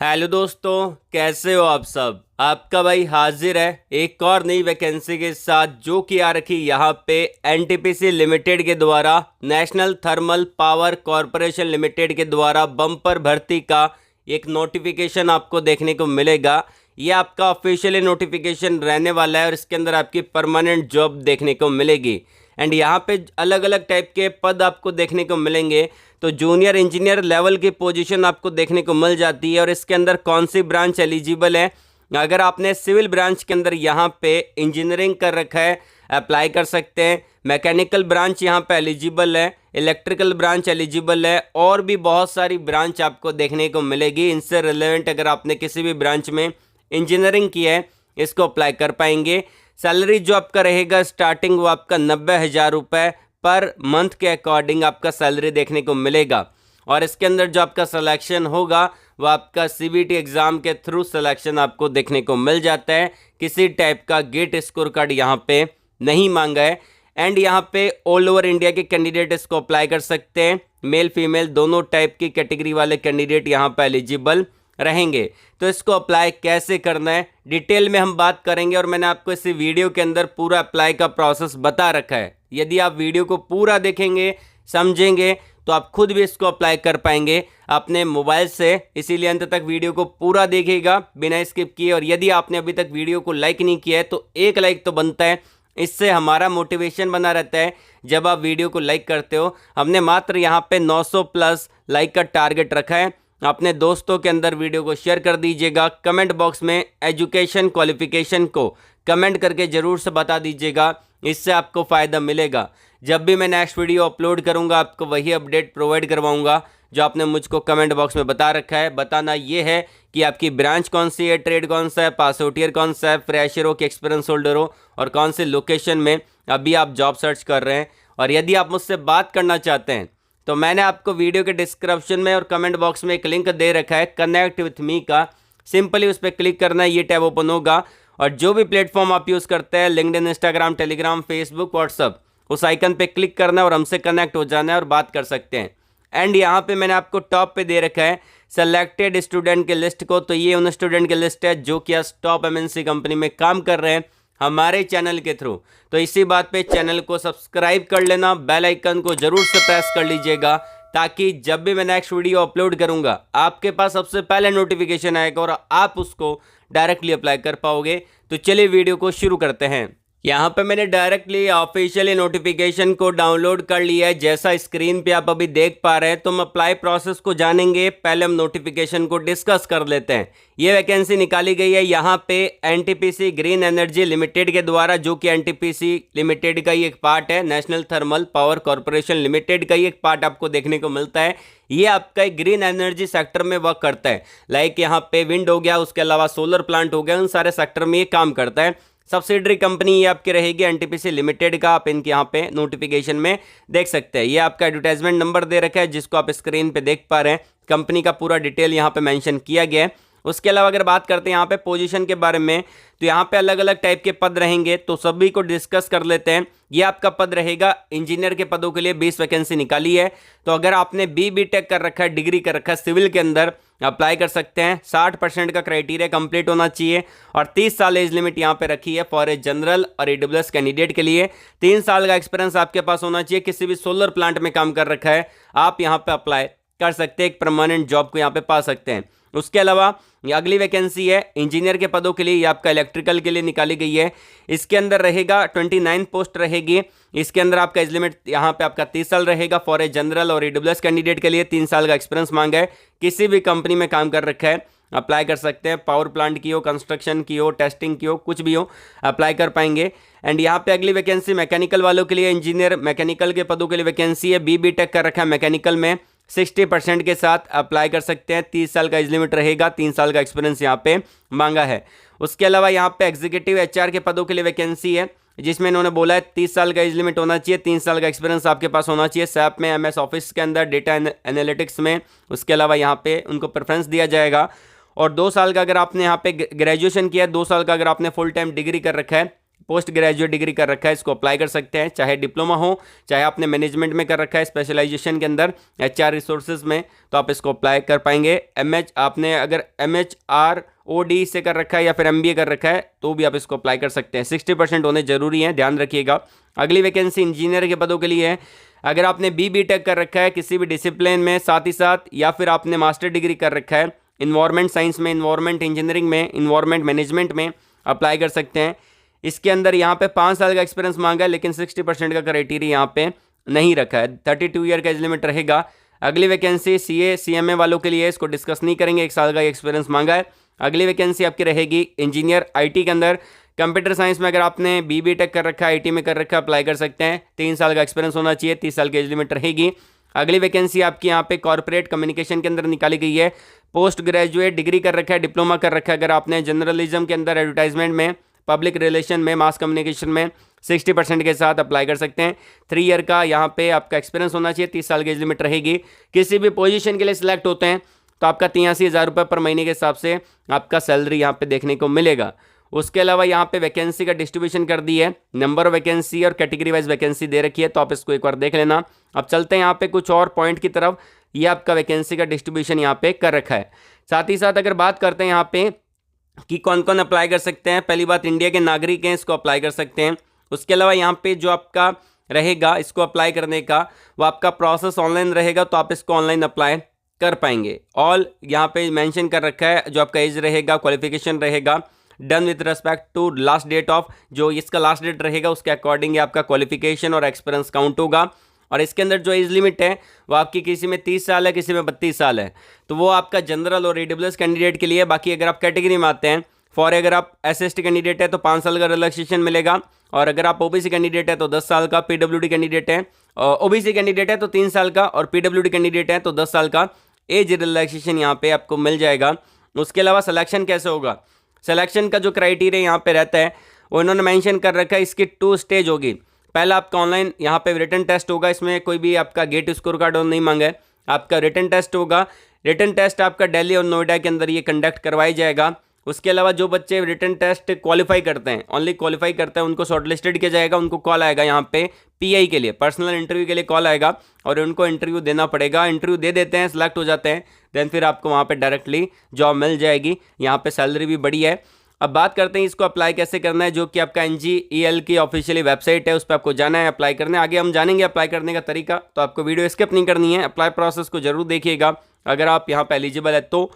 Hello दोस्तों, कैसे हो आप सब। आपका भाई हाजिर है एक और नई वैकेंसी के साथ जो कि आ रखी यहाँ पे एनटीपीसी लिमिटेड के द्वारा, national thermal power corporation limited के द्वारा बम्पर भर्ती का एक नोटिफिकेशन आपको देखने को मिलेगा। ये आपका ऑफिशियली नोटिफिकेशन रहने वाला है और इसके अंदर आपकी परमानेंट जॉब देखने को मिलेगी। एंड यहाँ पे अलग अलग टाइप के पद आपको देखने को मिलेंगे। तो जूनियर इंजीनियर लेवल की पोजीशन आपको देखने को मिल जाती है और इसके अंदर कौन सी ब्रांच एलिजिबल है। अगर आपने सिविल ब्रांच के अंदर यहाँ पे इंजीनियरिंग कर रखा है, अप्लाई कर सकते हैं। मैकेनिकल ब्रांच यहाँ पे एलिजिबल है, इलेक्ट्रिकल ब्रांच एलिजिबल है और भी बहुत सारी ब्रांच आपको देखने को मिलेगी। इनसे रिलेवेंट अगर आपने किसी भी ब्रांच में इंजीनियरिंग की है, इसको अप्लाई कर पाएंगे। सैलरी जो आपका रहेगा स्टार्टिंग वो आपका 90,000 रुपये पर मंथ के अकॉर्डिंग आपका सैलरी देखने को मिलेगा। और इसके अंदर जो आपका सिलेक्शन होगा वो आपका सीबीटी एग्ज़ाम के थ्रू सिलेक्शन आपको देखने को मिल जाता है। किसी टाइप का गेट स्कोर कार्ड यहाँ पे नहीं मांगा है। एंड यहाँ पे ऑल ओवर इंडिया के कैंडिडेट इसको अप्लाई कर सकते हैं। मेल फीमेल दोनों टाइप की कैटेगरी वाले कैंडिडेट यहाँ पे एलिजिबल रहेंगे। तो इसको अप्लाई कैसे करना है डिटेल में हम बात करेंगे और मैंने आपको इसी वीडियो के अंदर पूरा अप्लाई का प्रोसेस बता रखा है। यदि आप वीडियो को पूरा देखेंगे, समझेंगे, तो आप खुद भी इसको अप्लाई कर पाएंगे अपने मोबाइल से। इसीलिए अंत तक वीडियो को पूरा देखिएगा बिना स्किप किए। और यदि आपने अभी तक वीडियो को लाइक नहीं किया है तो एक लाइक तो बनता है, इससे हमारा मोटिवेशन बना रहता है जब आप वीडियो को लाइक करते हो। हमने मात्र यहाँ पे 900 प्लस लाइक का टारगेट रखा है। अपने दोस्तों के अंदर वीडियो को शेयर कर दीजिएगा। कमेंट बॉक्स में एजुकेशन क्वालिफिकेशन को कमेंट करके ज़रूर से बता दीजिएगा, इससे आपको फ़ायदा मिलेगा। जब भी मैं नेक्स्ट वीडियो अपलोड करूंगा आपको वही अपडेट प्रोवाइड करवाऊंगा जो आपने मुझको कमेंट बॉक्स में बता रखा है। बताना ये है कि आपकी ब्रांच कौन सी है, ट्रेड कौन सा है, पास आउट ईयर कौन सा है, फ्रेशर हो कि एक्सपीरियंस होल्डर हो और कौन से लोकेशन में अभी आप जॉब सर्च कर रहे हैं। और यदि आप मुझसे बात करना चाहते हैं तो मैंने आपको वीडियो के डिस्क्रिप्शन में और कमेंट बॉक्स में एक लिंक दे रखा है कनेक्ट विथ मी का। सिंपली उस पर क्लिक करना है, ये टैब ओपन होगा और जो भी प्लेटफॉर्म आप यूज़ करते हैं, LinkedIn, Instagram, Telegram, Facebook, WhatsApp, उस आइकन पे क्लिक करना है और हमसे कनेक्ट हो जाना है और बात कर सकते हैं। एंड यहाँ पे मैंने आपको टॉप पे दे रखा है सेलेक्टेड स्टूडेंट के लिस्ट को। तो ये उन स्टूडेंट की लिस्ट है जो कि टॉप एमएनसी कंपनी में काम कर रहे हैं हमारे चैनल के थ्रू। तो इसी बात पे चैनल को सब्सक्राइब कर लेना, बेल आइकन को जरूर से प्रेस कर लीजिएगा ताकि जब भी मैं नेक्स्ट वीडियो अपलोड करूंगा आपके पास सबसे पहले नोटिफिकेशन आएगा और आप उसको डायरेक्टली अप्लाई कर पाओगे। तो चलिए वीडियो को शुरू करते हैं। यहाँ पे मैंने डायरेक्टली ऑफिशियली नोटिफिकेशन को डाउनलोड कर लिया है, जैसा स्क्रीन पे आप अभी देख पा रहे हैं। तो हम अप्लाई प्रोसेस को जानेंगे, पहले हम नोटिफिकेशन को डिस्कस कर लेते हैं। ये वैकेंसी निकाली गई है यहाँ पे एनटीपीसी ग्रीन एनर्जी लिमिटेड के द्वारा, जो कि एनटीपीसी लिमिटेड का ही एक पार्ट है, national thermal power corporation limited का ही एक पार्ट आपको देखने को मिलता है। ये आपका एक ग्रीन एनर्जी सेक्टर में वर्क करता है। लाइक यहाँ पे विंड हो गया, उसके अलावा सोलर प्लांट हो गया, उन सारे सेक्टर में ये काम करता है। सब्सिडरी कंपनी ये आपकी रहेगी एनटीपीसी लिमिटेड का। आप इनके यहाँ पे नोटिफिकेशन में देख सकते हैं। ये आपका एडवर्टाइजमेंट नंबर दे रखा है जिसको आप स्क्रीन पे देख पा रहे हैं। कंपनी का पूरा डिटेल यहाँ पे मेंशन किया गया है। उसके अलावा अगर बात करते हैं यहाँ पे पोजीशन के बारे में, तो यहाँ पे अलग अलग टाइप के पद रहेंगे, तो सभी को डिस्कस कर लेते हैं। ये आपका पद रहेगा इंजीनियर के पदों के लिए 20 वैकेंसी निकाली है। तो अगर आपने बी.टेक कर रखा है, डिग्री कर रखा है सिविल के अंदर, अप्लाई कर सकते हैं। 60% का क्राइटेरिया कंप्लीट होना चाहिए और 30 साल एज लिमिट यहाँ पे रखी है फॉर ए जनरल और ईडब्ल्यूएस कैंडिडेट के लिए। 3 साल का एक्सपीरियंस आपके पास होना चाहिए। किसी भी सोलर प्लांट में काम कर रखा है, आप यहाँ पे अप्लाई कर सकते हैं, एक परमानेंट जॉब को यहाँ पे पा सकते हैं। उसके अलावा ये अगली वैकेंसी है इंजीनियर के पदों के लिए, ये आपका इलेक्ट्रिकल के लिए निकाली गई है। इसके अंदर रहेगा 29 पोस्ट रहेगी। इसके अंदर आपका एज लिमिट यहाँ पे आपका 30 साल रहेगा फॉर ए जनरल और ईडब्ल्यूएस कैंडिडेट के लिए। 3 साल का एक्सपीरियंस मांगा है, किसी भी कंपनी में काम कर रखा है, अप्लाई कर सकते हैं। पावर प्लांट की हो, कंस्ट्रक्शन की हो, टेस्टिंग की हो, कुछ भी हो, अप्लाई कर पाएंगे। एंड यहाँ पे अगली वैकेंसी मैकेनिकल वालों के लिए, इंजीनियर मैकेनिकल के पदों के लिए वैकेंसी है। बी.टेक कर रखा है मैकेनिकल में, 60% के साथ अप्लाई कर सकते हैं। 30 साल का एज लिमिट रहेगा, 3 साल का एक्सपीरियंस यहाँ पे मांगा है। उसके अलावा यहाँ पे एग्जीक्यूटिव एचआर के पदों के लिए वैकेंसी है, जिसमें इन्होंने बोला है 30 साल का एज लिमिट होना चाहिए, 3 साल का एक्सपीरियंस आपके पास होना चाहिए सैप में, एमएस ऑफिस के अंदर, डेटा एनालिटिक्स में। उसके अलावा यहाँ पे उनको प्रेफरेंस दिया जाएगा। और 2 साल का अगर आपने यहाँ पे ग्रेजुएशन किया है, 2 साल का अगर आपने फुल टाइम डिग्री कर रखा है, पोस्ट ग्रेजुएट डिग्री कर रखा है इसको अप्लाई कर सकते हैं, चाहे डिप्लोमा हो, चाहे आपने मैनेजमेंट में कर रखा है स्पेशलाइजेशन के अंदर HR रिसोर्सेज में, तो आप इसको अप्लाई कर पाएंगे। आपने अगर MHROD से कर रखा है या फिर MBA कर रखा है तो भी आप इसको अप्लाई कर सकते हैं। 60% होने जरूरी है, ध्यान रखिएगा। अगली वैकेंसी इंजीनियर के पदों के लिए है। अगर आपने BTech कर रखा है किसी भी डिसिप्लिन में, साथ ही साथ या फिर आपने मास्टर डिग्री कर रखा है इन्वायरमेंट साइंस में, इन्वायरमेंट इंजीनियरिंग में, इन्वायरमेंट मैनेजमेंट में, अप्लाई कर सकते हैं। इसके अंदर यहाँ पे 5 साल का एक्सपीरियंस मांगा है, लेकिन 60% का क्राइटेरिया यहाँ पे नहीं रखा है। 32 ईयर का एज लिमिट रहेगा। अगली वैकेंसी CA CMA वालों के लिए, इसको डिस्कस नहीं करेंगे, 1 साल का एक्सपीरियंस मांगा है। अगली वैकेंसी आपकी रहेगी इंजीनियर IT के अंदर। कंप्यूटर साइंस में अगर आपने BTech कर रखा है, IT में कर रखा है, अप्लाई कर सकते हैं। 3 साल का एक्सपीरियंस होना चाहिए, 30 साल की एज लिमिट रहेगी। अगली वैकेंसी आपकी यहाँ पे कॉर्पोरेट कम्युनिकेशन के अंदर निकाली गई है। पोस्ट ग्रेजुएट डिग्री कर रखा है, डिप्लोमा कर रखा है, अगर आपने जर्नलिज्म के अंदर, एडवर्टाइजमेंट में, पब्लिक रिलेशन में, मास कम्युनिकेशन में 60% के साथ अप्लाई कर सकते हैं। 3 ईयर का यहाँ पे आपका एक्सपीरियंस होना चाहिए, 30 साल की एज लिमिट रहेगी। किसी भी पोजीशन के लिए सिलेक्ट होते हैं तो आपका 83,000 रुपये पर महीने के हिसाब से आपका सैलरी यहाँ पे देखने को मिलेगा। उसके अलावा यहाँ पे वैकेंसी का डिस्ट्रीब्यूशन कर दी है, नंबर ऑफ वैकेंसी और कैटेगरी वाइज वैकेंसी दे रखी है, तो आप इसको एक बार देख लेना। अब चलते हैं यहाँ पे कुछ और पॉइंट की तरफ। ये आपका वैकेंसी का डिस्ट्रीब्यूशन यहाँ पे कर रखा है। साथ ही साथ अगर बात करते हैं यहाँ पे कि कौन कौन अप्लाई कर सकते हैं, पहली बात इंडिया के नागरिक हैं, इसको अप्लाई कर सकते हैं। उसके अलावा यहाँ पे जो आपका रहेगा इसको अप्लाई करने का, वो आपका प्रोसेस ऑनलाइन रहेगा, तो आप इसको ऑनलाइन अप्लाई कर पाएंगे। ऑल यहाँ पे मेंशन कर रखा है, जो आपका एज रहेगा, क्वालिफिकेशन रहेगा, done with respect to last date of, जो इसका लास्ट डेट रहेगा उसके अकॉर्डिंग आपका क्वालिफिकेशन और एक्सपीरियंस काउंट होगा। और इसके अंदर जो एज लिमिट है वो आपकी किसी में 30 साल है, किसी में 32 साल है, तो वो आपका जनरल और EWS कैंडिडेट के लिए। बाकी अगर आप कैटेगरी में आते हैं, अगर आप SST कैंडिडेट है तो 5 साल का रिलैक्सेशन मिलेगा, और अगर आप OBC कैंडिडेट है तो 10 साल का, PWD कैंडिडेट है, OBC कैंडिडेट है तो 3 साल का, और PWD कैंडिडेट है तो 10 साल का एज रिलैक्सेशन यहाँ पे आपको मिल जाएगा। उसके अलावा सिलेक्शन कैसे होगा, सिलेक्शन का जो क्राइटेरिया यहाँ पे रहता है वो इन्होंने मेंशन कर रखा है। इसकी 2 स्टेज होगी। पहला आपका ऑनलाइन यहाँ पे रिटन टेस्ट होगा, इसमें कोई भी आपका गेट स्कोर कार्ड नहीं मांगा है, आपका रिटन टेस्ट होगा। रिटन टेस्ट आपका दिल्ली और नोएडा के अंदर ये कंडक्ट करवाया जाएगा। उसके अलावा जो बच्चे रिटन टेस्ट क्वालिफाई करते हैं, ओनली क्वालिफाई करते हैं, उनको शॉर्टलिस्टेड किया जाएगा, उनको कॉल आएगा यहाँ पे PI के लिए, पर्सनल इंटरव्यू के लिए कॉल आएगा, और उनको इंटरव्यू देना पड़ेगा। इंटरव्यू दे देते हैं, सिलेक्ट हो जाते हैं, देन फिर आपको वहाँ पे डायरेक्टली जॉब मिल जाएगी। यहाँ पे सैलरी भी बड़ी है। अब बात करते हैं इसको अप्लाई कैसे करना है, जो कि आपका NGEL की ऑफिशियली वेबसाइट है, उस पर आपको जाना है, अप्लाई करना है। आगे हम जानेंगे अप्लाई करने का तरीका, तो आपको वीडियो स्किप नहीं करनी है, अप्लाई प्रोसेस को जरूर देखिएगा अगर आप यहाँ पे एलिजिबल है तो।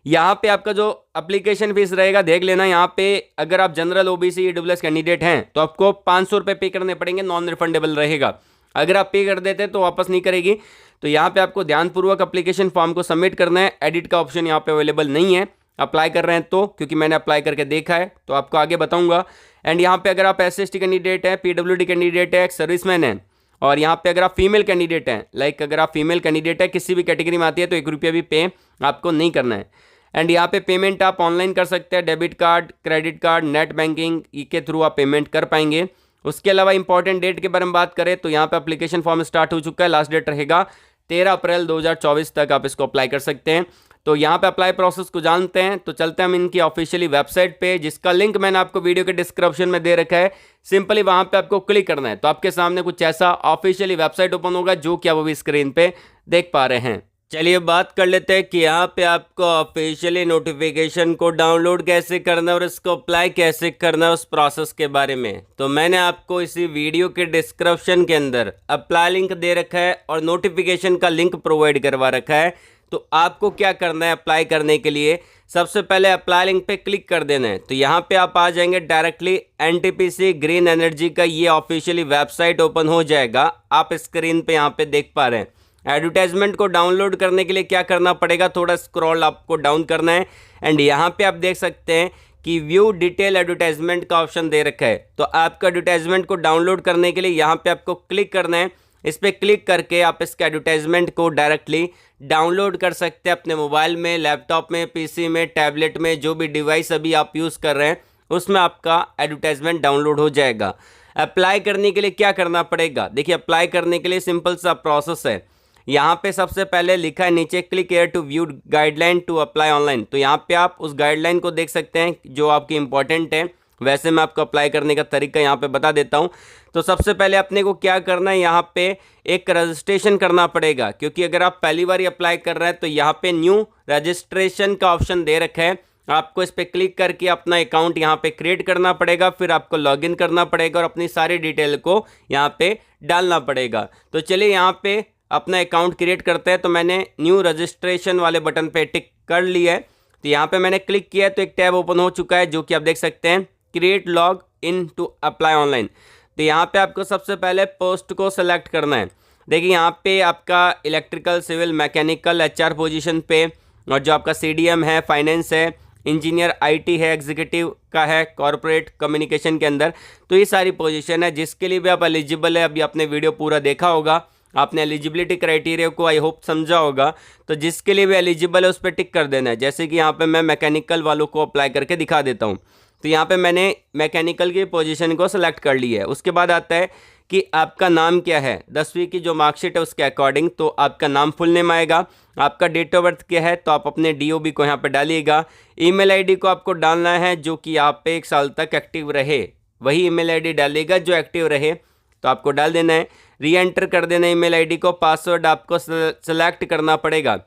यहाँ पे आपका जो एप्लीकेशन फीस रहेगा देख लेना। यहाँ पे अगर आप जनरल OBC EWS कैंडिडेट हैं तो आपको 500 रुपये पे करने पड़ेंगे, नॉन रिफंडेबल रहेगा। अगर आप पे कर देते हैं तो वापस नहीं करेगी। तो यहाँ पे आपको ध्यानपूर्वक एप्लीकेशन फॉर्म को सबमिट करना है। एडिट का ऑप्शन यहाँ पे अवेलेबल नहीं है, अप्लाई कर रहे हैं तो, क्योंकि मैंने अप्लाई करके देखा है तो आपको आगे बताऊंगा। एंड यहाँ पे अगर आप SST कैंडिडेट है, PWD कैंडिडेट है, एक सर्विसमैन है, और यहाँ पे अगर आप फीमेल कैंडिडेट हैं, अगर आप फीमेल कैंडिडेट है किसी भी कैटेगरी में आती है तो 1 रुपया भी पे आपको नहीं करना है। एंड यहाँ पे पेमेंट आप ऑनलाइन कर सकते हैं, debit card, credit card, net banking के थ्रू आप पेमेंट कर पाएंगे। उसके अलावा इंपॉर्टेंट डेट के बारे में बात करें तो यहाँ पे एप्लीकेशन फॉर्म स्टार्ट हो चुका है, लास्ट डेट रहेगा 13 अप्रैल 2024 तक आप इसको अप्लाई कर सकते हैं। तो यहाँ पे अप्लाई प्रोसेस को जानते हैं, तो चलते हैं हम इनकी ऑफिशियली वेबसाइट पे, जिसका लिंक मैंने आपको वीडियो के डिस्क्रिप्शन में दे रखा है। सिंपली वहाँ पे आपको क्लिक करना है, तो आपके सामने कुछ ऐसा ऑफिशियली वेबसाइट ओपन होगा, जो कि आप अभी स्क्रीन पे देख पा रहे हैं। चलिए बात कर लेते हैं कि यहाँ पे आपको ऑफिशियली नोटिफिकेशन को डाउनलोड कैसे करना है और इसको अप्लाई कैसे करना है, उस प्रोसेस के बारे में। तो मैंने आपको इसी वीडियो के डिस्क्रिप्शन के अंदर अप्लाई लिंक दे रखा है और नोटिफिकेशन का लिंक प्रोवाइड करवा रखा है। तो आपको क्या करना है अप्लाई करने के लिए, सबसे पहले अप्लाई लिंक पे क्लिक कर देना है। तो यहाँ पे आप आ जाएंगे डायरेक्टली NTPC ग्रीन एनर्जी का ये ऑफिशियली वेबसाइट ओपन हो जाएगा। आप स्क्रीन पे यहाँ पे देख पा रहे हैं। एडवर्टाइजमेंट को डाउनलोड करने के लिए क्या करना पड़ेगा, थोड़ा स्क्रॉल आपको डाउन करना है एंड यहाँ पे आप देख सकते हैं कि व्यू डिटेल एडवर्टाइजमेंट का ऑप्शन दे रखा है। तो आपका एडवर्टाइजमेंट को डाउनलोड करने के लिए यहाँ पे आपको क्लिक करना है। इस पर क्लिक करके आप इसके एडवर्टाइजमेंट को डायरेक्टली डाउनलोड कर सकते हैं अपने मोबाइल में, लैपटॉप में, PC में, टैबलेट में, जो भी डिवाइस अभी आप यूज़ कर रहे हैं उसमें आपका एडवर्टाइजमेंट डाउनलोड हो जाएगा। अप्लाई करने के लिए क्या करना पड़ेगा, देखिए अप्लाई करने के लिए सिंपल सा प्रोसेस है। यहाँ पे सबसे पहले लिखा है नीचे click here to view guideline to apply online. तो यहाँ पे आप उस गाइडलाइन को देख सकते हैं जो आपकी इंपॉर्टेंट है। वैसे मैं आपको अप्लाई करने का तरीका यहाँ पे बता देता हूँ। तो सबसे पहले अपने को क्या करना है, यहाँ पे एक रजिस्ट्रेशन करना पड़ेगा, क्योंकि अगर आप पहली बार अप्लाई कर रहे हैं तो यहाँ पे न्यू रजिस्ट्रेशन का ऑप्शन दे रखा है। आपको इस पर क्लिक करके अपना अकाउंट यहाँ पे क्रिएट करना पड़ेगा, फिर आपको लॉगिन करना पड़ेगा और अपनी सारी डिटेल को यहाँ पे डालना पड़ेगा। तो चलिए यहाँ पे अपना अकाउंट क्रिएट करते हैं। तो मैंने न्यू रजिस्ट्रेशन वाले बटन पे टिक कर लिया है। तो यहाँ पे मैंने क्लिक किया तो एक टैब ओपन हो चुका है, जो कि आप देख सकते हैं, create log in to apply online. तो यहाँ पे आपको सबसे पहले पोस्ट को सेलेक्ट करना है। देखिए यहाँ पे आपका electrical, civil, mechanical, HR position पे, और जो आपका CDM है, फाइनेंस है, इंजीनियर, IT है, एग्जीक्यूटिव का है, कॉर्पोरेट कम्युनिकेशन के अंदर। तो ये सारी पोजीशन है जिसके लिए भी आप एलिजिबल है। अभी आपने वीडियो पूरा देखा होगा, आपने एलिजिबिलिटी क्राइटेरिया को आई होप समझा होगा। तो जिसके लिए भी एलिजिबल है उस पर टिक कर देना है। जैसे कि यहाँ पे मैं मैकेनिकल वालों को अप्लाई करके दिखा देता हूँ। तो यहाँ पे मैंने मैकेनिकल की पोजीशन को सिलेक्ट कर ली है। उसके बाद आता है कि आपका नाम क्या है, 10वीं की जो मार्कशीट है उसके अकॉर्डिंग। तो आपका नाम फुल नेम आएगा। आपका डेट ऑफ बर्थ क्या है, तो आप अपने DOB को यहाँ पे डालिएगा। ईमेल ID को आपको डालना है जो कि यहाँ पे 1 साल तक एक्टिव रहे, वही ईमेल ID डालिएगा जो एक्टिव रहे, तो आपको डाल देना है। री एंटर कर देना है ईमेल ID को। पासवर्ड आपको सेलेक्ट करना पड़ेगा।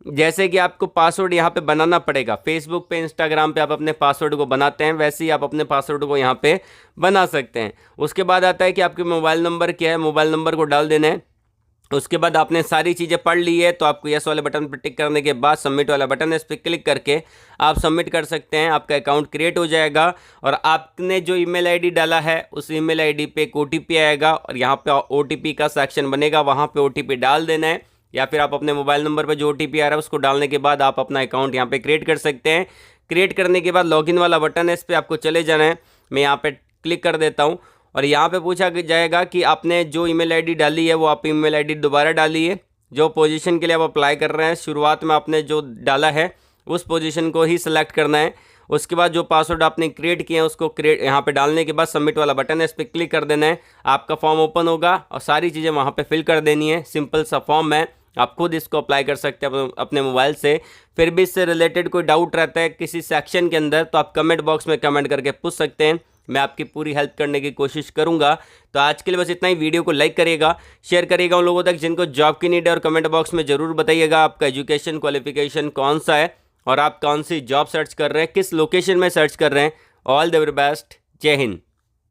जैसे कि आपको पासवर्ड यहाँ पे बनाना पड़ेगा, फेसबुक पे, इंस्टाग्राम पे आप अपने पासवर्ड को बनाते हैं, वैसे ही आप अपने पासवर्ड को यहाँ पे बना सकते हैं। उसके बाद आता है कि आपके मोबाइल नंबर क्या है, मोबाइल नंबर को डाल देना है। उसके बाद आपने सारी चीज़ें पढ़ ली है तो आपको यस वाले बटन पर टिक करने के बाद सबमिट वाला बटन है, इस पर क्लिक करके आप सबमिट कर सकते हैं। आपका अकाउंट क्रिएट हो जाएगा और आपने जो ईमेल ID डाला है उस ईमेल ID पे एक OTP आएगा और यहाँ पे OTP का सेक्शन बनेगा, वहाँ पे OTP डाल देना है, या फिर आप अपने मोबाइल नंबर पर जो OTP आ रहा है उसको डालने के बाद आप अपना अकाउंट यहाँ पे क्रिएट कर सकते हैं। क्रिएट करने के बाद लॉगिन वाला बटन है, इस पर आपको चले जाना है। मैं यहाँ पे क्लिक कर देता हूँ और यहाँ पे पूछा जाएगा कि आपने जो ईमेल ID डाली है वो आप ईमेल ID दोबारा डालिए। जो पोजीशन के लिए आप अप्लाई कर रहे हैं, शुरुआत में आपने जो डाला है उस पोजीशन को ही सिलेक्ट करना है। उसके बाद जो पासवर्ड आपने क्रिएट किए हैं उसको यहाँ पे डालने के बाद सबमिट वाला बटन है, इस पर क्लिक कर देना है। आपका फॉर्म ओपन होगा और सारी चीज़ें वहाँ पे फिल कर देनी है। सिंपल सा फॉर्म है, आप खुद इसको अप्लाई कर सकते हैं अपने मोबाइल से। फिर भी इससे रिलेटेड कोई डाउट रहता है किसी सेक्शन के अंदर तो आप कमेंट बॉक्स में कमेंट करके पूछ सकते हैं, मैं आपकी पूरी हेल्प करने की कोशिश करूंगा। तो आज के लिए बस इतना ही। वीडियो को लाइक करिएगा, शेयर करिएगा उन लोगों तक जिनको जॉब की नीड है, और कमेंट बॉक्स में ज़रूर बताइएगा आपका एजुकेशन क्वालिफिकेशन कौन सा है और आप कौन सी जॉब सर्च कर रहे हैं, किस लोकेशन में सर्च कर रहे हैं। ऑल द वेरी बेस्ट, जय हिंद।